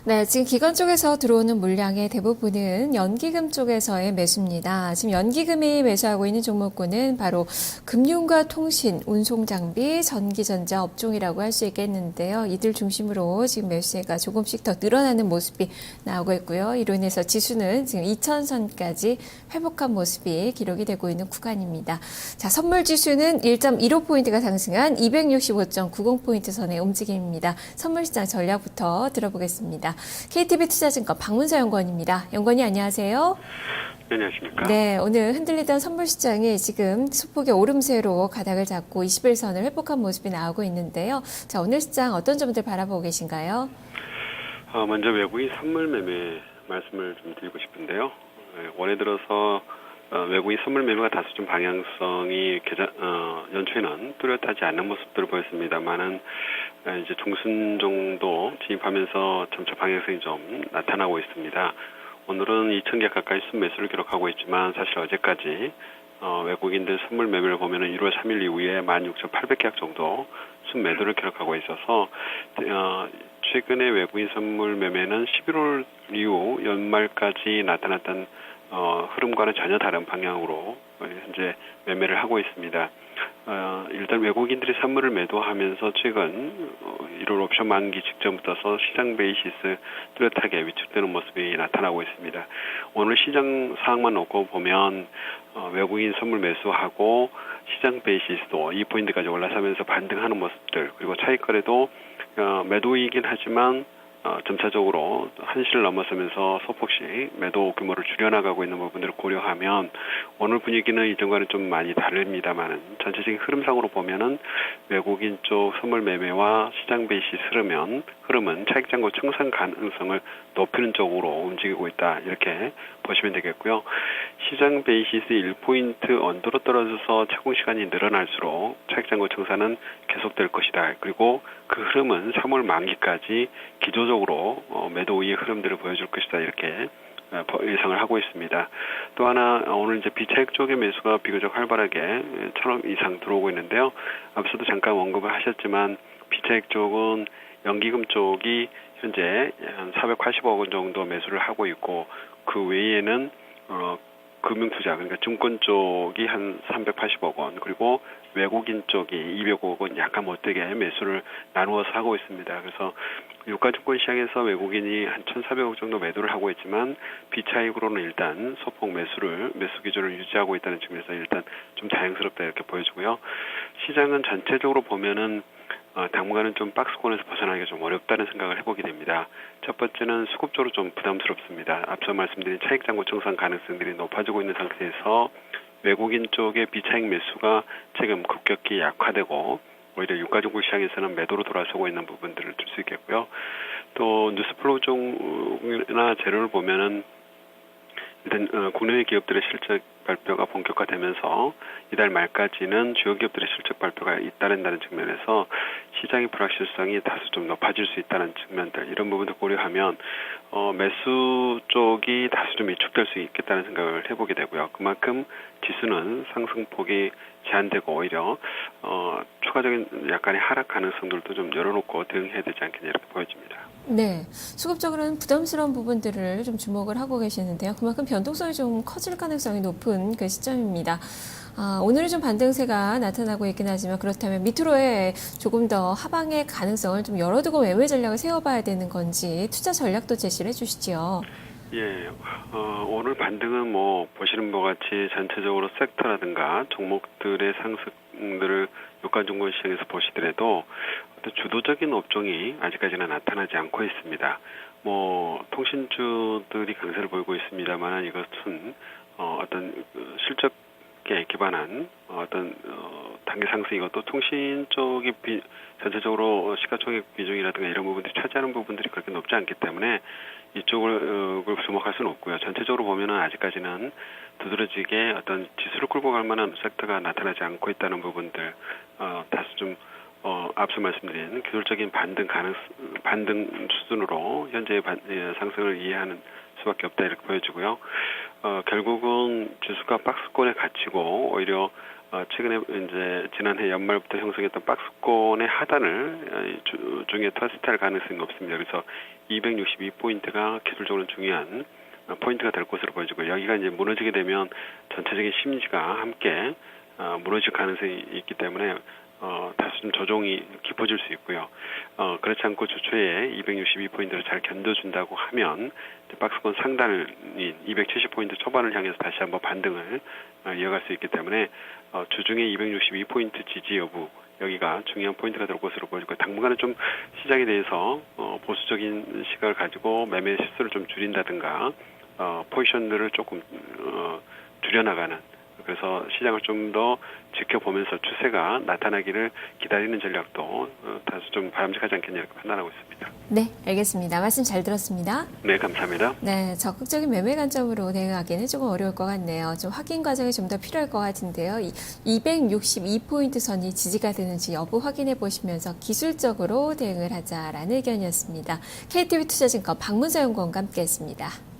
네, 지금 기관 쪽에서 들어오는 물량의 대부분은 연기금 쪽에서의 매수입니다. 지금 연기금이 매수하고 있는 종목군은 바로 금융과 통신, 운송장비, 전기전자 업종이라고 할 수 있겠는데요. 이들 중심으로 지금 매수세가 조금씩 더 늘어나는 모습이 나오고 있고요. 이로 인해서 지수는 지금 2000선까지 회복한 모습이 기록이 되고 있는 구간입니다. 자, 선물 지수는 1.15포인트가 상승한 265.90포인트 선의 움직임입니다. 선물 시장 전략부터 들어보겠습니다. KTB 투자증권 박문서 연구원입니다. 연구원이 안녕하세요. 네, 안녕하십니까. 네, 오늘 흔들리던 선물 시장이 지금 소폭의 오름세로 가닥을 잡고 21선을 회복한 모습이 나오고 있는데요. 자, 오늘 시장 어떤 점들 바라보고 계신가요? 먼저 외국인 선물 매매 말씀을 좀 드리고 싶은데요. 올해 들어서 외국인 선물 매매가 다소 좀 방향성이 연초에는 뚜렷하지 않는 모습들을 보였습니다만은 이제 중순 정도 진입하면서 점차 방향성이 좀 나타나고 있습니다. 오늘은 2,000개 가까이 순매수를 기록하고 있지만 사실 어제까지 외국인들 선물 매매를 보면은 1월 3일 이후에 16,800계약 정도 순매도를 기록하고 있어서 최근에 외국인 선물 매매는 11월 이후 연말까지 나타났던 흐름과는 전혀 다른 방향으로 현재 매매를 하고 있습니다. 일단 외국인들이 선물을 매도하면서 최근 1월 옵션 만기 직전부터서 시장 베이시스 뚜렷하게 위축되는 모습이 나타나고 있습니다. 오늘 시장 상황만 놓고 보면 외국인 선물 매수하고 시장 베이시스도 2포인트까지 올라서면서 반등하는 모습들, 그리고 차익거래도 매도이긴 하지만 점차적으로 한시를 넘어서면서 소폭씩 매도 규모를 줄여나가고 있는 부분들을 고려하면 오늘 분위기는 이전과는 좀 많이 다릅니다만은 전체적인 흐름상으로 보면은 외국인 쪽 선물 매매와 시장 베이시스 흐름은 차익장고 청산 가능성을 높이는 쪽으로 움직이고 있다, 이렇게 보시면 되겠고요. 시장 베이시스 1포인트 언더로 떨어져서 착공 시간이 늘어날수록 차익장고 청산은 계속될 것이다. 그리고 그 흐름은 3월 만기까지 기조적으로 매도 우위의 흐름들을 보여줄 것이다, 이렇게 예상을 하고 있습니다. 또 하나, 오늘 이제 비차익 쪽의 매수가 비교적 활발하게 1,000억 이상 들어오고 있는데요. 앞서도 잠깐 언급을 하셨지만 비차익 쪽은 연기금 쪽이 현재 한 480억 원 정도 매수를 하고 있고, 그 외에는 금융투자, 그러니까 증권 쪽이 한 380억 원, 그리고 외국인 쪽이 200억 원 약간 못되게 매수를 나누어서 하고 있습니다. 그래서 유가증권 시장에서 외국인이 한 1,400억 정도 매도를 하고 있지만 비차익으로는 일단 소폭 매수 기조를 유지하고 있다는 측면에서 일단 좀 자연스럽다, 이렇게 보여주고요. 시장은 전체적으로 보면은 당분간은 좀 박스권에서 벗어나기가 좀 어렵다는 생각을 해보게 됩니다. 첫 번째는 수급적으로 좀 부담스럽습니다. 앞서 말씀드린 차익장고 청산 가능성들이 높아지고 있는 상태에서 외국인 쪽의 비차익 매수가 최근 급격히 약화되고 오히려 유가증권 시장에서는 매도로 돌아서고 있는 부분들을 들 수 있겠고요. 또 뉴스플로우 쪽이나 재료를 보면은 일단 국내외 기업들의 실적 발표가 본격화되면서 이달 말까지는 주요 기업들의 실적 발표가 잇따른다는 측면에서 시장의 불확실성이 다소 좀 높아질 수 있다는 측면들, 이런 부분도 고려하면 매수 쪽이 다소 좀 위축될 수 있겠다는 생각을 해보게 되고요. 그만큼 지수는 상승폭이 제한되고 오히려 추가적인 약간의 하락 가능성들도 좀 열어놓고 대응해야 되지 않겠냐, 이렇게 보여집니다. 네, 수급적으로는 부담스러운 부분들을 좀 주목을 하고 계시는데요. 그만큼 변동성이 좀 커질 가능성이 높은 그 시점입니다. 오늘은 좀 반등세가 나타나고 있긴 하지만 그렇다면 밑으로의 조금 더 하방의 가능성을 좀 열어두고 매매 전략을 세워봐야 되는 건지 투자 전략도 제시를 해주시죠. 예, 오늘 반등은 뭐 보시는 것 같이 전체적으로 섹터라든가 종목들의 상승들을 유가증권 시장에서 보시더라도 어떤 주도적인 업종이 아직까지는 나타나지 않고 있습니다. 뭐 통신주들이 강세를 보이고 있습니다만 이것은 어떤 실적에 기반한 어떤 단기 상승이고, 통신 쪽이 전체적으로 시가총액 비중이라든가 이런 부분들이 차지하는 부분들이 그렇게 높지 않기 때문에 이쪽을 주목할 수는 없고요. 전체적으로 보면은 아직까지는 두드러지게 어떤 지수를 끌고 갈 만한 섹터가 나타나지 않고 있다는 부분들, 다소 좀 앞서 말씀드린 기술적인 반등 수준으로 현재의 상승을 이해하는 수밖에 없다, 이렇게 보여지고요. 결국은 지수가 박스권에 갇히고 오히려 최근에 이제 지난해 연말부터 형성했던 박스권의 하단을 중에 터치할 가능성이 높습니다. 그래서 262포인트가 기술적으로 중요한 포인트가 될 것으로 보여지고, 여기가 이제 무너지게 되면 전체적인 심리가 함께 무너질 가능성이 있기 때문에 다소 좀 조정이 깊어질 수 있고요. 그렇지 않고 주초에 262포인트를 잘 견뎌준다고 하면 박스권 상단인 270포인트 초반을 향해서 다시 한번 반등을 이어갈 수 있기 때문에 주중에 262포인트 지지 여부, 여기가 중요한 포인트가 될 것으로 보이고, 당분간은 좀 시장에 대해서 보수적인 시각을 가지고 매매 실수를 좀 줄인다든가 포지션들을 조금 줄여나가는, 그래서 시장을 좀 더 지켜보면서 추세가 나타나기를 기다리는 전략도 다소 좀 바람직하지 않겠냐 이렇게 판단하고 있습니다. 네, 알겠습니다. 말씀 잘 들었습니다. 네, 감사합니다. 네, 적극적인 매매 관점으로 대응하기는 조금 어려울 것 같네요. 좀 확인 과정이 좀 더 필요할 것 같은데요. 262포인트 선이 지지가 되는지 여부 확인해 보시면서 기술적으로 대응을 하자라는 의견이었습니다. KTV 투자증권 박문서 연구원과 함께했습니다.